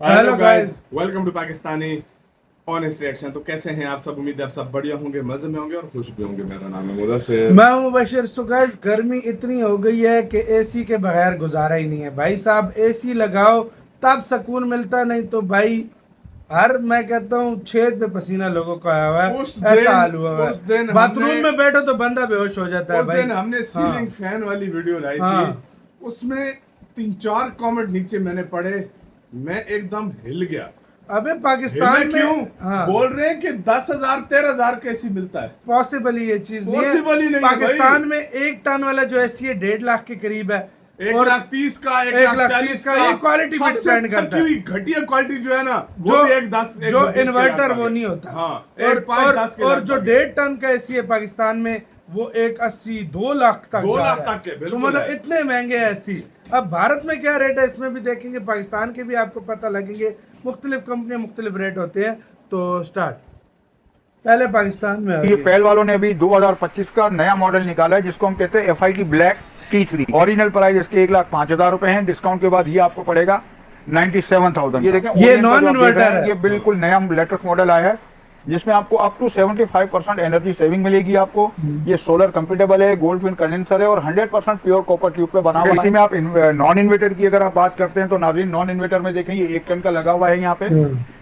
Hello guys, welcome to Pakistani honest reaction. तो कैसे हैं आप सब? उम्मीद है आप सब बढ़िया होंगे, मजे में होंगे और खुश भी होंगे। मेरा नाम है मुदस्सिर। मैं हूं मुबशिर। सो गाइस, गर्मी इतनी हो गई है कि एसी के बगैर गुजारा ही नहीं है। भाई साहब, एसी लगाओ तब सुकून मिलता, नहीं तो भाई मैं कहता हूँ छेद पे पसीना लोगों का आया हुआ है। ऐसा हाल हुआ है। उस दिन बाथरूम में बैठो तो बंदा बेहोश हो जाता है उस भाई। दिन हमने सीलिंग फैन वाली वीडियो लाई थी। उसमें 3-4 कमेंट नीचे मैंने पढ़े, मैं एकदम हिल गया। अबे पाकिस्तान में क्यों बोल रहे हैं कि 10,000 13,000 कैसी मिलता है? पॉसिबल ही ये चीज नहीं है। पॉसिबल ही नहीं है पाकिस्तान में 1 टन वाला जो एसी है 1.5 लाख के करीब है। 1,30,000 का, 1,40,000 का। ये क्वालिटी पे डिपेंड करता है। घटिया क्वालिटी जो है ना, जो एक 10 जो इन्वर्टर वो नहीं होता। हाँ, और जो 1.5 टन का एसी है पाकिस्तान में वो 1,80-2 लाख तक 2 लाख जा रहा है। तक के, तो बिल्कुल मतलब है। इतने महंगे एसी। अब भारत में क्या रेट है इसमें भी देखेंगे, पाकिस्तान के भी आपको पता लगेंगे। मुख्तलिफ कंपनियां मुख्तलिफ रेट होते हैं। तो स्टार्ट पहले पाकिस्तान में ये पहल वालों ने अभी 2025 का नया मॉडल निकाला है जिसको हम कहते हैं FIT black T3। Original price इसके 1,05,000 रुपए है। डिस्काउंट के बाद ये आपको पड़ेगा 97,000। ये देखें, ये नॉन इन्वर्टर है। ये बिल्कुल नया लेटेस्ट मॉडल आया है जिसमें आपको अप टू 75% एनर्जी सेविंग मिलेगी आपको। ये सोलर कंपेटेबल है, गोल्ड विन कंडेंसर है और 100% प्योर कॉपर ट्यूब पे बना हुआ है। इसी में आप नॉन इन्वर्टर की अगर आप बात करते हैं तो नाज़रीन, नॉन इन्वर्टर में देखें ये 1 टन का लगा हुआ है यहाँ पे।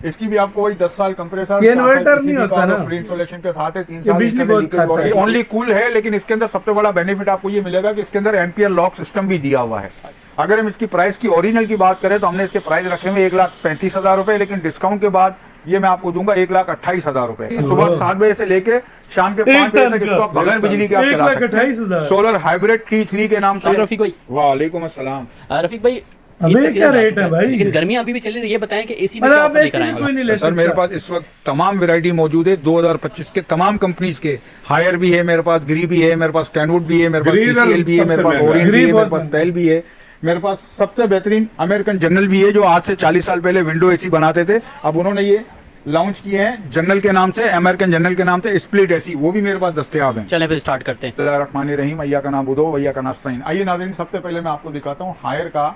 इसकी भी आपको वही 10 साल कंप्रेसर, ये इन्वर्टर नहीं होता ना, फ्री इंस्टॉलेशन के साथ है, 3 ये साल बिजली बहुत खाता है। ओनली कूल है। लेकिन इसके अंदर सबसे बड़ा बेनिफिट आपको ये मिलेगा कि इसके अंदर एम्पियर लॉक सिस्टम भी दिया हुआ है। अगर हम इसकी प्राइस की ओरिजिनल की बात करें तो हमने इसके प्राइस रखे हुए 1,35,000 रुपए, लेकिन डिस्काउंट के बाद ये मैं आपको दूंगा 1,28,000 रुपए। सुबह 7 बजे से लेके शाम के 5 बजे तक इसको आप बगैर बिजली के आप चला सकते हैं। 1,28,000 सोलर हाइब्रिड T3 के नाम से। रफीक भाई, वालेकुम अस्सलाम। रफीक भाई, अबे क्या रेट है भाई? लेकिन गर्मियां अभी भी चल रही है। ये बताएं कि एसी में मतलब क्या आप ऑफर एसी लेकर आए में हैं? कोई नहीं ले सर मेरे सकता। पास इस वक्त तमाम वैरायटी मौजूद है 2025 के तमाम कंपनीज के। हायर भी है मेरे पास, ग्री भी है मेरे पास, कैनवुड भी है मेरे पास, TCL भी है मेरे पास, ओरियंट भी है मेरे पास, पेल भी है मेरे पास। सबसे बेहतरीन अमेरिकन जनरल भी है जो आज से 40 साल पहले विंडो एसी बनाते थे। अब उन्होंने ये लॉन्च किए हैं जनरल के नाम से, अमेरिकन जनरल के नाम से स्प्लिट एसी, वो भी मेरे पास दस्तयाब है। चलें फिर स्टार्ट करते हैं। रहमान रहीम, अय्या का नाम बुदो, भैया का नास्ताइन। आइए नाज़रीन, सबसे पहले मैं आपको दिखाता हूँ हायर का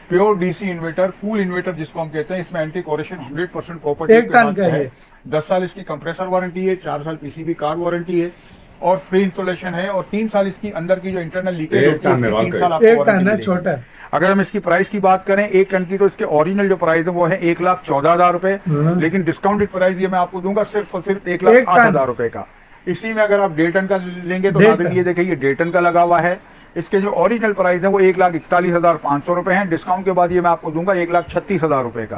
pure DC inverter, cool inverter जिसको हम कहते हैं। इसमें एंटी कोरेशन 100% प्रॉपर्टी 1 टन का है। 10 साल इसकी कंप्रेसर वारंटी है, 4 साल PCB कार्ड वारंटी है और फ्री इंस्टॉलेशन है। और 3 साल इसकी अंदर की जो इंटरनल लीकेज होती है 3 साल आपको 1 वारंटी टन है, मिलेगी। छोटा है। अगर हम इसकी प्राइस की बात करें 1 टन की, तो इसके ओरिजिनल जो प्राइस है वो है 1,14,000 रुपए। लेकिन डिस्काउंटेड प्राइस ये मैं आपको दूंगा सिर्फ और सिर्फ 1,08,000 रुपए का। इसी में अगर आप 1.5 टन का लेंगे तो नाज़रीन ये देखिए, ये 1.5 टन का लगा हुआ है। इसके जो ओरिजिनल प्राइस है वो 1,41,500 रुपए है। डिस्काउंट के बाद ये मैं आपको दूंगा 1,36,000 रुपए का।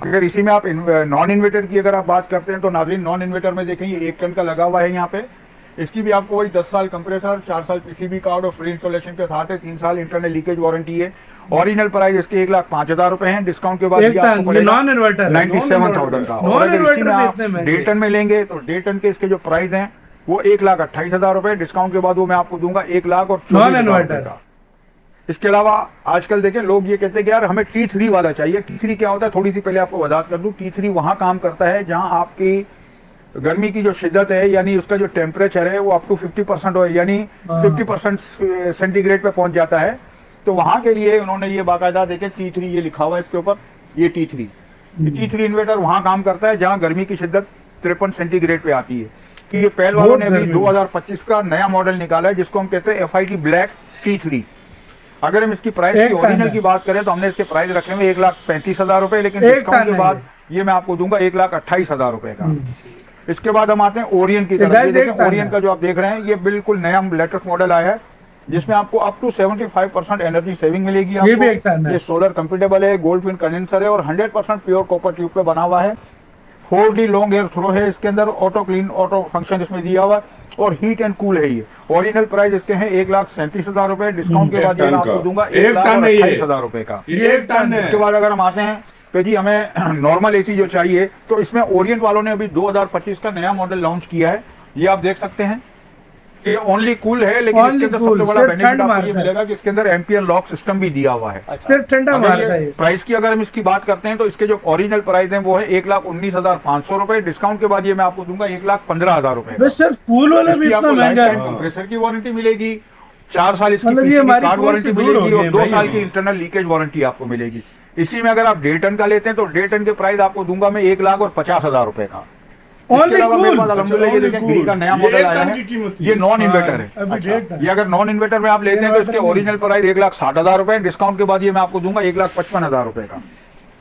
अगर इसी में आप नॉन इन्वर्टर की अगर आप बात करते हैं तो नाज़रीन, नॉन इन्वर्टर में देखें ये 1 टन का लगा हुआ है यहाँ पे। इसकी भी आपको वही 10 साल कंप्रेसर, 4 साल PCB कार्ड और फ्री इंस्टॉलेशन के साथ है, 3 साल इंटरनल लीकेज वारंटी है। ओरिजिनल प्राइस इसके 1,05,000 रुपए है। डिस्काउंट के बाद ये आपको पड़ेगा नॉन इन्वर्टर 97,000 का। और अगर इसी में आप 1.5 टन में लेंगे तो 1.5 टन के इसके जो प्राइस हैं वो 1,28,000 रुपए। डिस्काउंट के बाद वो मैं आपको दूंगा 1,24,000 रुपए का। इसके अलावा आजकल देखें लोग ये कहते हैं कि यार हमें T3 वाला चाहिए। T3 क्या होता है, थोड़ी सी पहले आपको वजाहत कर दूं। T3 वहां काम करता है जहां आपकी गर्मी की जो शिद्दत है, यानी उसका जो टेम्परेचर है वो अप टू 50% हो, यानी 50% सेंटीग्रेड पे पहुंच जाता है। तो वहां के लिए उन्होंने ये बाकायदा देखें T3 ये लिखा हुआ है इसके ऊपर, ये T3 इन्वर्टर वहां काम करता है जहां गर्मी की शिद्दत 53 सेंटीग्रेड पे आती है। कि ये पहल वालों ने अभी 2025 का नया मॉडल निकाला है जिसको हम कहते हैं FIT ब्लैक T3। अगर हम इसकी प्राइस की ओरिजिनल की बात करें तो हमने इसके प्राइस रखे हुए 1,35,000 रुपए, लेकिन डिस्काउंट के बाद ये मैं आपको दूंगा 1,28,000 रुपए का। इसके बाद हम आते हैं ओरियंट की तरफ। ओरियंट का जो आप देख रहे हैं ये बिल्कुल नया लेटेस्ट मॉडल आया है जिसमें आपको अप टू 75% एनर्जी सेविंग मिलेगी आपको। ये भी 1 टन है। ये सोलर कंपेटेबल है, गोल्ड विन कंडेंसर है और 100% प्योर कॉपर ट्यूब पे बना हुआ है। 4D लॉन्ग एयर थ्रो है इसके अंदर, ऑटो क्लीन ऑटो फंक्शन इसमें दिया हुआ है और हीट एंड कूल है। ये ओरिजिनल प्राइस इसके हैं 1,37,000 रुपए। डिस्काउंट के बाद ये मैं आपको दूंगा 1,28,000 रुपए का। ये 1 टन है। इसके बाद अगर हम आते हैं तो जी हमें नॉर्मल एसी जो चाहिए, तो इसमें ओरिएंट वालों ने अभी 2025 का नया मॉडल लॉन्च किया है। ये आप देख सकते हैं, ये ओनली कूल है, लेकिन इसके अंदर सबसे बड़ा बेनिफिट आपको ये मिलेगा कि इसके अंदर एम्पियर लॉक सिस्टम भी दिया हुआ है। सिर्फ ठंडा मारता है। प्राइस की अगर हम इसकी बात करते हैं तो इसके जो ओरिजिनल प्राइस है वो है 1,19,500 रुपए। डिस्काउंट के बाद ये मैं आपको दूंगा 1,15,000 रुपए। सिर्फ कूल वाला भी इतना महंगा है। कंप्रेसर की वारंटी मिलेगी, 4 साल इसकी मतलब ये PCB हमारी कार्ड कौन सी वारंटी दूर हो मिलेगी और गई 2 भाई साल ये? की इंटरनल लीकेज वारंटी आपको मिलेगी। इसी में अगर आप 1.5 टन का लेते हैं तो 1.5 टन के प्राइस आपको दूंगा मैं 1,50,000 रुपए का। इसके अलावा मेरे पास अल्हम्दुलिल्लाह ये देखें ग्री का नया मॉडल आया है, ये नॉन इन्वर्टर है। अच्छा, ये अगर नॉन इन्वर्टर में आप लेते हैं तो इसके ओरिजिनल प्राइस 1,60,000 रुपए, डिस्काउंट के बाद ये मैं आपको दूंगा 1,55,000 रुपए का।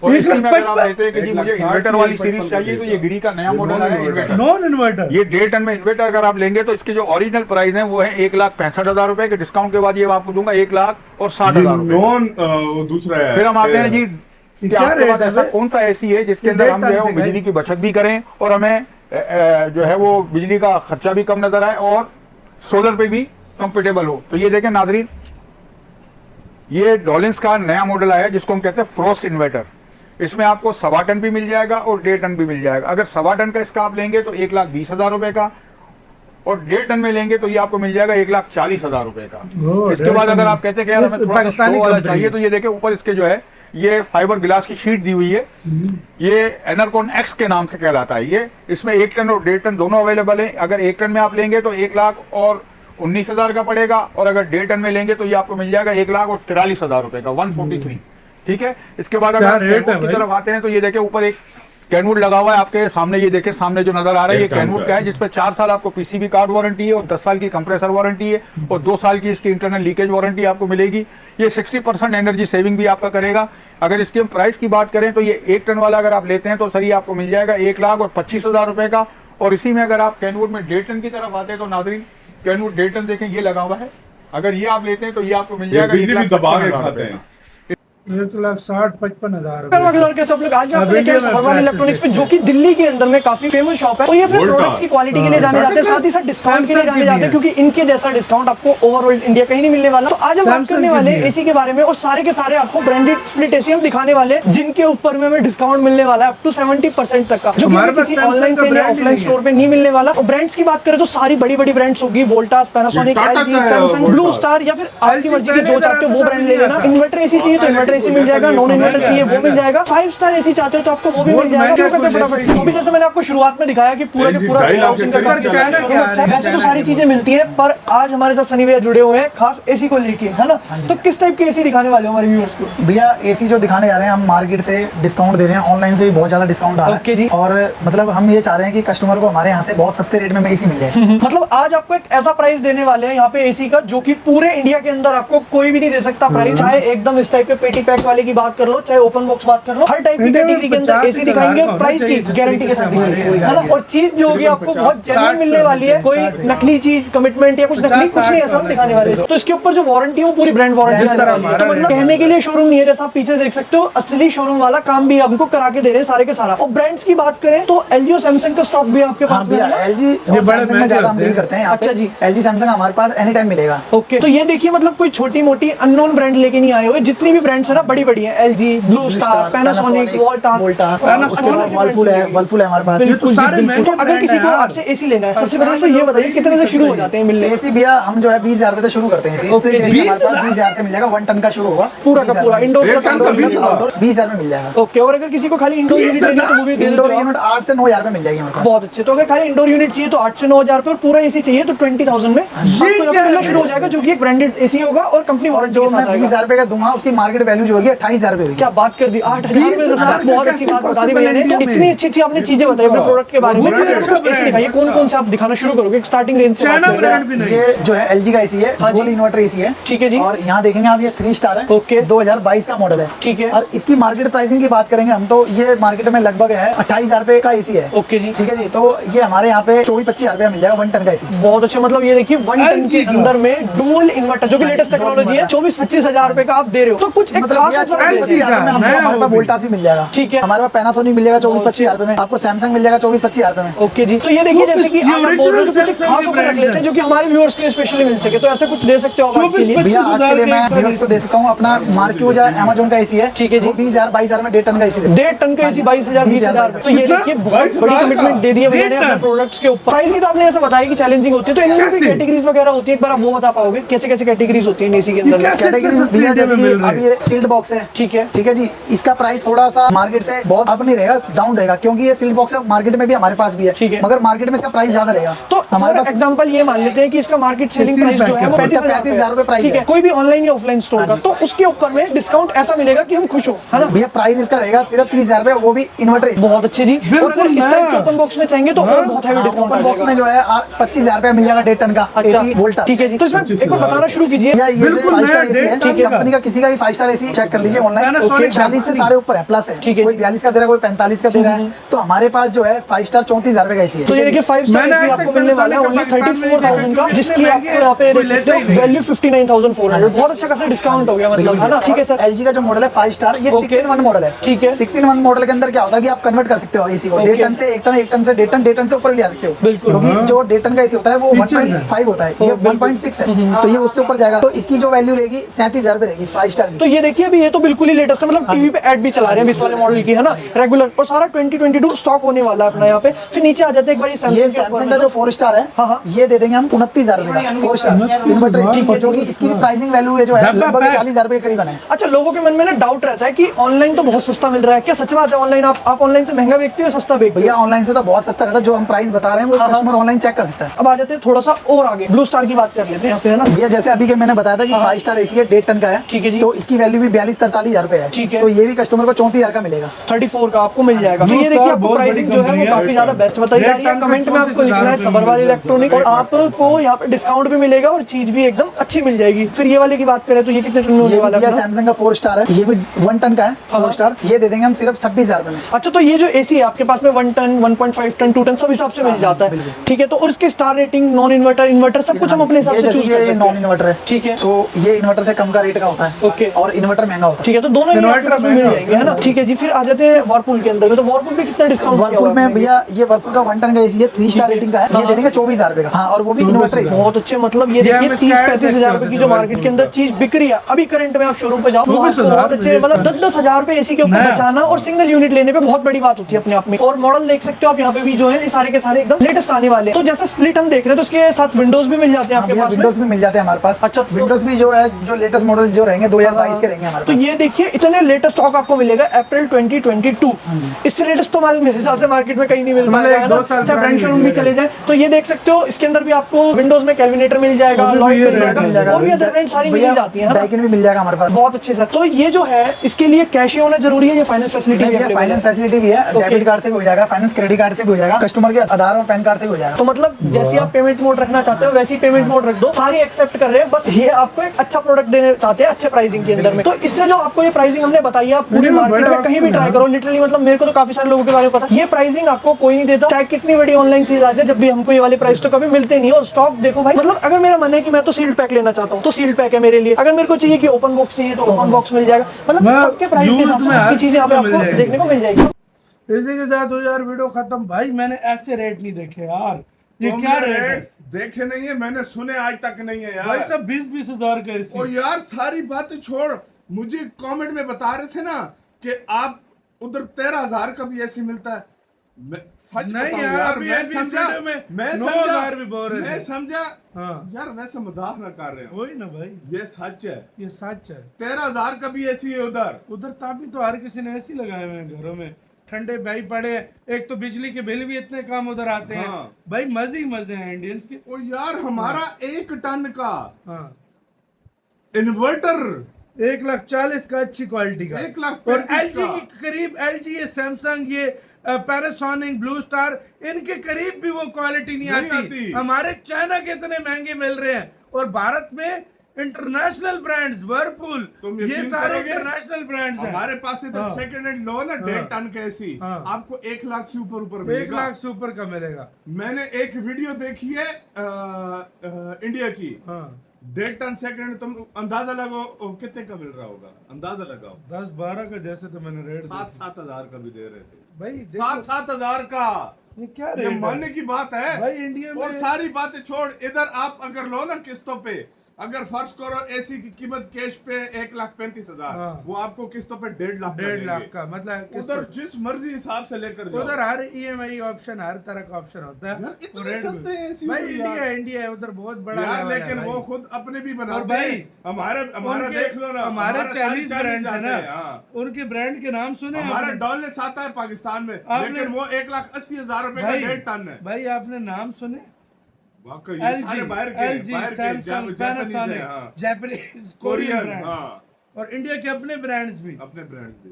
और इसी में अगर आप लेते हैं कि जी मुझे इन्वर्टर वाली सीरीज चाहिए तो ये गिरी का नया मॉडल है इन्वर्टर, नॉन इन्वर्टर। ये 1.5 टन में इन्वर्टर अगर आप लेंगे तो इसके जो ओरिजिनल प्राइस है वो है 1,65,000 रुपए के, डिस्काउंट के बाद ये आपको दूंगा 1,60,000 रुपए। नॉन दूसरा है। फिर हम आते हैं जी कि आपके पास ऐसा कौन सा एसी है जिसके अंदर हम जो है वो बिजली की बचत भी करें और हमें जो है वो बिजली का खर्चा भी कम नजर आए और सोलर पे भी कंफर्टेबल हो। तो ये देखें नाजरीन, ये डॉलिंस का नया मॉडल आया है जिसको हम कहते हैं फ्रोस्ट इन्वर्टर। इसमें आपको 1.25 टन भी मिल जाएगा और 1.5 टन भी मिल जाएगा। अगर 1.25 टन का इसका आप लेंगे तो 1,20,000 रुपए का, और 1.5 टन में लेंगे तो ये आपको मिल जाएगा 1,40,000 रुपए का। इसके बाद अगर आप कहते हैं कि यार हमें थोड़ा पाकिस्तानी वाला चाहिए तो ये देखें ऊपर इसके जो है ये फाइबर ग्लास की शीट दी हुई है, ये एनरकॉन एक्स के नाम से कहलाता है ये। इसमें 1 टन और 1.5 टन दोनों अवेलेबल है। अगर 1 टन में आप लेंगे तो 1,19,000 का पड़ेगा और अगर 1.5 टन में लेंगे तो ये आपको मिल जाएगा 1,43,000 रुपए का, 143। ठीक है, इसके बाद अगर कैनवुड की तरफ आते हैं तो ये देखें ऊपर एक कैनवुड लगा हुआ है आपके सामने, ये देखें सामने जो नजर आ रहा है ये कैनवुड का है, जिसपे 4 साल आपको पीसीबी कार्ड वारंटी है और 10 साल की कंप्रेसर वारंटी है और 2 साल की इसकी इंटरनल लीकेज वारंटी आपको मिलेगी। ये 60% एनर्जी सेविंग भी आपका करेगा। अगर इसके हम प्राइस की बात करें तो ये 1 टन वाला अगर आप लेते हैं तो सर ये आपको मिल जाएगा 1,25,000 रुपए का। और इसी में अगर आप कैनवुड में 1.5 टन की तरफ आते हैं तो नाजरीन कैनवुड 1.5 टन देखें ये लगा हुआ है, अगर ये आप लेते हैं तो ये आपको मिल जाएगा 1,55,000 1,55,000 के सब लोग आज भगवान इलेक्ट्रॉनिक्स पे जो कि दिल्ली के अंदर में काफी फेमस शॉप है और ये अपने प्रोडक्ट्स की क्वालिटी के लिए जाने जाते हैं, साथ ही साथ डिस्काउंट के लिए जाने जाते हैं, क्योंकि इनके जैसा डिस्काउंट आपको ओवरऑल इंडिया कहीं नहीं मिलने वाला। तो आज हम बात करने वाले हैं एसी के बारे में और सारे के सारे आपको ब्रांडेड स्प्लिट एसी हम दिखाने वाले हैं जिनके ऊपर में हमें डिस्काउंट मिलने वाला है अप टू 70% तक का, जो कि किसी ऑनलाइन सेल या ऑफलाइन स्टोर पे नहीं मिलने वाला। और ब्रांड्स की बात करें तो सारी बड़ी बड़ी ब्रांड्स होगी, Voltas, Panasonic, LG, Samsung, blue star या फिर आपकी मर्जी के जो चाहते हो वो ब्रांड ले लेना। इन्वर्टर एसी चाहिए तो इन्वर्टर एसी मिल जाएगा, नॉन इन्वर्टर चाहिए वो मिल जाएगा, 5 स्टार एसी चाहते हो तो आपको वो भी मिल जाएगा। फटाफट से अभी जैसे मैंने आपको शुरुआत में दिखाया कि पूरा के पूरा ऑप्शन का वैसे तो सारी चीजें मिलती है, पर आज हमारे साथ सनी भैया जुड़े हुए हैं खास एसी को लेके, है ना। तो किस टाइप के एसी दिखाने वाले हो हमारे व्यूअर्स को? भैया एसी जो दिखाने जा रहे हैं हम मार्केट से डिस्काउंट दे रहे हैं, ऑनलाइन से भी बहुत ज्यादा डिस्काउंट आ रहा है। ओके जी। और मतलब हम ये चाह रहे हैं कि कस्टमर को हमारे यहाँ से बहुत सस्ते रेट में एसी मिल जाए। मतलब आज आपको एक ऐसा प्राइस देने वाले हैं यहाँ पे एसी का जो कि पूरे इंडिया के अंदर आपको कोई भी नहीं दे सकता प्राइस। चाहे एकदम इस टाइप के पेटी पैक वाले की बात कर लो, चाहे ओपन बॉक्स बात कर लो, हर टाइप की कैटेगरी के अंदर एसी दिखाएंगे और प्राइस की गारंटी के साथ दिखाएंगे, है ना। और चीज जो होगी आपको बहुत जेन्युइन मिलने वाली है, कोई नकली चीज, कमिटमेंट या कुछ नकली कुछ नहीं ऐसा हम दिखाने वाले हैं। तो इसके ऊपर जो वारंटी है वो पूरी ब्रांड वारंटी है, तो मतलब कहने के लिए शोरूम नहीं है, जैसा आप पीछे देख सकते हो असली शोरूम वाला काम भी हमको करा के दे रहे हैं सारे के सारा। और ब्रांड्स की बात करें तो एलजी और सैमसंग का स्टॉक भी आपके पास है। एलजी और सैमसंग में ज्यादा हम डील करते हैं। अच्छा जी। एलजी सैमसंग हमारे पास एनी टाइम मिलेगा। ओके, तो ये देखिए मतलब कोई छोटी मोटी अननोन ब्रांड लेके नहीं आए हुए, जितनी भी ब्रांड्स है ना बड़ी बड़ी है, LG, blue star, Panasonic, Voltas, उसके बाद वर्लपूल है हमारे पास। तो अगर किसी को आपसे एसी लेना है, सबसे पहले तो ये बताइए कितने से शुरू हो जाते हैं मिलने? एसी भैया हम जो है 20,000 रुपए से शुरू करते हैं। हमारे पास 20,000 से मिल जाएगा, 1 टन का शुरू होगा पूरा का पूरा इंडोर प्लस आउटडोर 20,000 में मिल जाएगा। ओके, और अगर किसी को खाली इंडोर यूनिट चाहिए तो वो भी इंडोर यूनिट 8 से 9,000 में मिल जाएगी हमारे पास। बहुत अच्छे। तो अगर खाली इंडोर यूनिट चाहिए तो 8 से 9,000 रुपए और पूरा एसी चाहिए तो 20,000 में आपको मिलना शुरू हो जाएगा, जो कि एक ब्रांडेड एसी होगा और कंपनी और जो मैं 20,000 रुपए का दूंगा उसकी मार्केट वैल्यू जो होगी 28,000 रुपए होगी। क्या बात कर दी, 8,000 रुपए से बहुत अच्छी बात बता दी भैया ने। इतनी अच्छी आपने चीजें बताई अपने प्रोडक्ट के बारे में। एसी दिखाइए कौन कौन से आप दिखाना शुरू करोगे स्टार्टिंग रेंज से? ये जो है एलजी का एसी है, गोल इन्वर्टर एसी है। ठीक है जी। और यहाँ देखेंगे आप ये 3 स्टार है। ओके, 2022 का मॉडल है। ठीक है। और इसकी मार्केट प्राइसिंग की बात करेंगे हम तो ये मार्केट में लगभग है 28,000 रुपए का एसी है। ओके जी। ठीक है जी। तो ये हमारे यहाँ पे 24-25,000 रुपए मिल जाएगा 1 टन का एसी। बहुत अच्छा। मतलब ये देखिए 1 टन के अंदर में डुअल इन्वर्टर जो कि लेटेस्ट टेक्नोलॉजी है 24-25,000 रुपए का आप दे रहे हो, तो कुछ एक मतलब खास ऑफर हमारे पास वोल्टास भी मिल जाएगा। ठीक है। हमारे पास पैनासोनिक मिल जाएगा 24-25,000 रुपए में, आपको सैमसंग मिल जाएगा 24-25,000 रुपए में। ओके जी। तो ये देखिए जैसे कि आप बोल रहे हो तो कुछ खास ऑफर रख लेते हैं जो कि हमारे व्यूअर्स के लिए स्पेशली मिल सके, तो ऐसा कुछ दे सकते हो आप आज के लिए? भैया आज के लिए मैं व्यूअर्स को दे सकता हूँ अपना मार्क्यूज है, अमेज़न का एसी है। ठीक है जी। 20,000-22,000 में 1.5 टन का एसी 1.5 टन का एसी 22,000-20,000। तो ये देखिए बहुत बड़ी कमिटमेंट दे दी है भैया ने अपने प्रोडक्ट्स के ऊपर। प्राइस की तो आपने ऐसा बताया कि चैलेंजिंग होती है, तो इनमें भी कैटेगरीज वगैरह होती है, एक बार आप वो बता पाओगे कैसे कैसे कैटेगरीज होती है एसी के अंदर? कैटेगरीज भैया जैसे कि अब ये सील्ड बॉक्स है। ठीक है। ठीक है जी, इसका प्राइस थोड़ा सा मार्केट से बहुत अप नहीं रहेगा, डाउन रहेगा, क्योंकि ये सील्ड बॉक्स मार्केट में भी हमारे पास भी है। ठीक है। मगर मार्केट में इसका प्राइस ज्यादा रहेगा। तो हमारे पास एग्जांपल ये मान लेते हैं कि इसका मार्केट सेलिंग प्राइस जो है वो 35,000 रुपए प्राइस ठीक है। कोई भी ऑनलाइन या ऑफलाइन स्टोर का, तो उसके ऊपर में डिस्काउंट ऐसा मिलेगा कि हम खुश हो, है ना भैया? प्राइस इसका रहेगा सिर्फ 30,000 रुपए, वो भी इन्वर्टर। बहुत अच्छे जी। और अगर इस टाइप के ओपन बॉक्स में चाहेंगे तो और बहुत हैवी डिस्काउंट ओपन बॉक्स में जो है 25,000 रुपए मिल जाएगा 1.5 टन का एसी वोल्टा। ठीक है जी। तो इसमें एक बार बताना शुरू कीजिए। ये बिल्कुल 5 स्टार नया एसी है, 1.5 टन का। कंपनी का किसी का भी 5 स्टार एसी चेक कर लीजिए ऑनलाइन। ओके, 40 से सारे ऊपर है, प्लस है। ठीक है। कोई 42 का दे रहा है, कोई 45 का दे रहा है। तो हमारे पास जो है 5 स्टार 34,000 रुपए का एसी है। तो ये देखिए 5 स्टार मैंने एसी आज आपको तक मिलने वाला है मैंने ओनली पाकिस्तान में 34,000 का, देखा, जिसकी आपको यहाँ पे देख सकते हो वैल्यू 59,400। बहुत अच्छा खासा डिस्काउंट हो गया मतलब, है ना। ठीक है सर। एलजी का जो मॉडल है 5 स्टार, ये 6-in-1 मॉडल है। ठीक है। 6-in-1 मॉडल के अंदर क्या होता है कि आप कन्वर्ट कर सकते हो एसी को 1.5 टन से 1 टन, 1 टन से 1.5 टन, 1.5 टन से ऊपर भी ले आ सकते हो। बिल्कुल। क्योंकि जो 1.5 टन का एसी होता है वो 1.5 होता है, ये 1.6 है, तो ये उससे ऊपर जाएगा। तो इसकी जो वैल्यू रहेगी 37,000 रुपए रहेगी 5 स्टार की। तो ये देखिए अभी ये तो बिल्कुल ही लेटेस्ट है, मतलब टीवी पे ऐड भी चला रहे हैं इस वाले मॉडल की, है ना, रेगुलर। और सारा 2022 स्टॉक होने वाला है अपना यहाँ पे। फिर नीचे आ जाते हैं एक बार ये सैमसंग सैमसंग का जो 4 स्टार है, हाँ। ये दे देंगे हम 29,000 रुपए का 4 स्टार इन्वर्टर एसी, जो कि इसकी प्राइसिंग वैल्यू है जो है लगभग 40,000 रुपए के करीब है। अच्छा, लोगों के मन में ना डाउट रहता है कि ऑनलाइन तो बहुत सस्ता मिल रहा है, क्या सच बात है? ऑनलाइन आप ऑनलाइन से महंगा बेचते हो सस्ता बेचते हो? भैया ऑनलाइन से तो बहुत सस्ता रहता है, जो हम प्राइस बता रहे हैं वो कस्टमर ऑनलाइन चेक कर सकता है। अब आ जाते हैं थोड़ा सा और आगे, ब्लू स्टार की बात कर लेते हैं यहाँ पे, है ना। भैया जैसे अभी के मैंने बताया था कि 5 स्टार एसी है 1.5 टन का है। ठीक है जी। तो इसकी वैल्यू भी 42-43,000 रुपए है। ठीक है। तो ये भी कस्टमर को 34,000 का मिलेगा। 34 का आपको मिल जाएगा। तो ये देखिए आपको बहुत प्राइसिंग बड़ी जो है वो कंपनी काफी है। ज्यादा बेस्ट बताई जा रही है। कमेंट में आपको लिखना है सबरवाल इलेक्ट्रॉनिक, और आपको यहाँ पे डिस्काउंट भी मिलेगा और चीज भी एकदम अच्छी मिल जाएगी। फिर ये वाले की बात करें तो ये कितने टन में होने ये वाला भैया है? सैमसंग का 4 स्टार है, ये भी 1 टन का है 4 स्टार। ये दे देंगे हम सिर्फ 26,000 रुपए में। अच्छा, तो ये जो एसी है आपके पास में 1 टन, 1.5 टन, 2 टन सब हिसाब से मिल जाता है। ठीक है। तो और इसकी star rating, non inverter, inverter सब कुछ हम अपने हिसाब से चूज कर सकते नॉन हैं। इन्वर्टर है। ठीक है। तो ये इन्वर्टर से कम का रेट का होता है। ओके। और इन्वर्टर महंगा होता है। ठीक है, तो दोनों ही आपके पास में मिल जाएंगे, है ना। ठीक है जी। फिर आ जाते हैं वर्लपूल के अंदर में। तो वर्लपूल में कितना डिस्काउंट? वर्लपूल में भैया ये वर्लपूल का 1 टन का एसी है, 3 स्टार रेटिंग का है, ये दे देंगे 24,000 रुपए का। हाँ, और वो भी इन्वर्टर है। बहुत अच्छे, मतलब ये देखिए 30-35,000 रुपए की जो मार्केट के अंदर चीज बिक रही है अभी करंट में, आप शोरूम पे जाओ तो आपको बहुत अच्छे, मतलब 10-10,000 रुपए एसी के ऊपर बचाना और सिंगल यूनिट लेने पे बहुत बड़ी बात होती है अपने आप में। और मॉडल देख सकते हो आप यहाँ पे भी जो है, ये सारे के सारे एकदम लेटेस्ट आने वाले हैं। तो जैसे स्प्लिट हम देख रहे हैं तो उसके साथ विंडोज भी मिल जाते हैं आपके पास में। विंडोज भी मिल जाते हैं हमारे पास। अच्छा, तो विंडोज भी जो है, जो लेटेस्ट मॉडल जो रहेंगे 2022 के रहेंगे हमारे तो पास। ये देखिए इतने लेटेस्ट स्टॉक आपको मिलेगा अप्रैल 2022। इससे लेटेस्ट तो मेरे हिसाब से मार्केट में कहीं नहीं मिल पाएगा, है ना। अच्छा, ब्रांड शोरूम भी चले जाए तो ये देख सकते हो, इसके अंदर भी आपको विंडोज में कैलकुलेटर मिल जाएगा, लॉइड मिल जाएगा, और भी अदर ब्रांड सारी मिल जाती है, डाइकिन भी मिल जाएगा हमारे पास। बहुत अच्छे सर। तो ये जो है इसके लिए कैश ही होना जरूरी है या फाइनेंस फैसिलिटी भी है? फाइनेंस फैसिलिटी भी है, डेबिट कार्ड से भी हो जाएगा, फाइनेंस क्रेडिट कार्ड से भी हो जाएगा, कस्टमर के आधार और पैन कार्ड से भी हो जाएगा। तो मतलब जैसी आप पेमेंट मोड रखना चाहते हो वैसी पेमेंट मोड रख दो, सारी एक्सेप्ट कर रहे हैं। बस ये आपको एक अच्छा प्रोडक्ट देने चाहते हैं अच्छे प्राइसिंग के अंदर में। तो इससे जो आपको ये प्राइसिंग हमने बताई है, आप पूरी मार्केट में कहीं भी ट्राई करो, लिटरली मतलब मेरे को तो काफी सारे लोगों के बारे में पता है, ये प्राइसिंग आपको कोई नहीं देता, चाहे कितनी बड़ी ऑनलाइन सेल आ जाए, जब भी हमको ये वाले प्राइस तो कभी मिलते नहीं। और स्टॉक देखो भाई, मतलब अगर मेरा मन है कि मैं तो सील्ड पैक लेना चाहता हूँ तो सील्ड पैक है मेरे लिए, अगर मेरे को चाहिए कि ओपन बॉक्स चाहिए तो ओपन बॉक्स मिल जाएगा, मतलब सबके प्राइस के हिसाब से सबकी चीजें यहाँ पे आपको देखने को मिल जाएगी। इसी के साथ हो यार वीडियो खत्म। भाई मैंने ऐसे रेट नहीं देखे यार, ये क्या रेट है? देखे नहीं है, मैंने सुने आज तक नहीं है यार। भाई सब 20-20 हजार का एसी। ओ यार सारी बातें छोड़, मुझे कमेंट में बता रहे थे ना कि आप उधर 13,000 का भी एसी मिलता है। मैं सच नहीं बताऊं यार, यार, अभी मैं अभी समझा, वीडियो में मैं 9,000 भी बोल रहे मैं थे। समझा हाँ यार, वैसे मजाक ना कर रहे हो, वही ना भाई, ये सच है। ये सच है। 13,000 का भी एसी है उधर। उधर तभी तो हर किसी ने एसी लगाए हुए हैं घरों में, ठंडे भाई पड़े। एक तो बिजली के बिल भी इतने कम उधर आते हैं। हाँ। भाई मजे ही मजे हैं इंडियंस के। ओ यार हमारा 1 टन का हाँ, इन्वर्टर 1,40,000 का अच्छी क्वालिटी का, 1,35,000 और एलजी के करीब, एलजी ये सैमसंग ये पैनासोनिक ब्लू स्टार, इनके करीब भी वो क्वालिटी नहीं आती। हमारे चाइना के इतने महंगे मिल रहे हैं, और भारत में इंटरनेशनल ब्रांड्स, वर्लपूल, ये सारे इंटरनेशनल ब्रांड्स हैं। हमारे पास इधर सेकंड हैंड लो ना 1.5 टन का एसी आपको 1 लाख से ऊपर मिलेगा। 1 लाख से ऊपर का मिलेगा। मैंने एक वीडियो देखी है इंडिया की, 1.5 टन सेकंड हैंड, तुम अंदाजा लगाओ कितने का मिल रहा होगा, अंदाजा लगाओ। 10-12 का जैसे तो मैंने रेट 7-7 हजार का भी दे रहे थे भाई। 7-7 हजार का, ये क्या ये रेट मानने की बात है भाई इंडिया में। और सारी बातें छोड़, इधर आप अगर लो ना किस्तों पे अगर फर्ज करो एसी की कीमत कैश पे 1,35,000, हाँ। वो आपको किस्तों पे 1.5 लाख 1.5 लाख का मतलब उधर जिस मर्जी हिसाब से लेकर जाओ। उधर हर ईएमआई ऑप्शन, हर तरह का ऑप्शन होता है। यार, इतने और रेट सस्ते भी- हैं AC भाई उधर यार। इंडिया है, उधर बहुत बड़ा यार लेवल है लेकिन भाई। वो खुद अपने भी और बनाते भाई हैं। हमारा उनके- देख लो ना, हमारे हमारा चाइनीज सारे ब्रांड है आते ना, हैं, हाँ। उनके ब्रांड के नाम सुने हमारा आपने? डॉलर आता है पाकिस्तान में, आपने- लेकिन वो 1,80,000 रुपए का भाई 1.5 टन है। भाई आपने नाम सुने? वाकई ये सारे बाहर के LG, जापानीज है, पैनासोनिक, हाँ। जापानीज, कोरियन कोरियन, ब्रांड, हाँ। और इंडिया के अपने ब्रांड्स भी। अपने ब्रांड्स भी।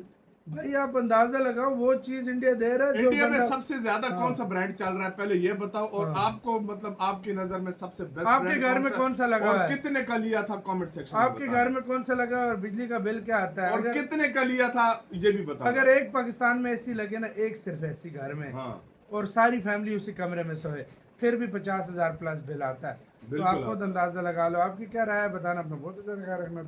भाई आप अंदाजा लगाओ वो चीज इंडिया दे रहा है जो इंडिया में बंदा- सबसे ज्यादा हाँ। कौन सा ब्रांड चल रहा है पहले ये बताओ, और हाँ। आपको मतलब आपकी नजर में सबसे बेस्ट आपके ब्रांड घर में कौन सा लगा और है? कितने का लिया था कमेंट सेक्शन में आपके घर में कौन सा लगा और बिजली का बिल क्या आता है? और अगर कितने का लिया था ये भी बताओ। अगर एक पाकिस्तान में एसी लगे ना, एक सिर्फ एसी घर में, हाँ और सारी फैमिली उसी कमरे में सोए, फिर भी 50,000 प्लस बिल आता है। तो बिल्कुल आप खुद अंदाजा लगा लो। आपकी क्या राय है बताना, अपना बहुत ज्यादा ख्याल रखना।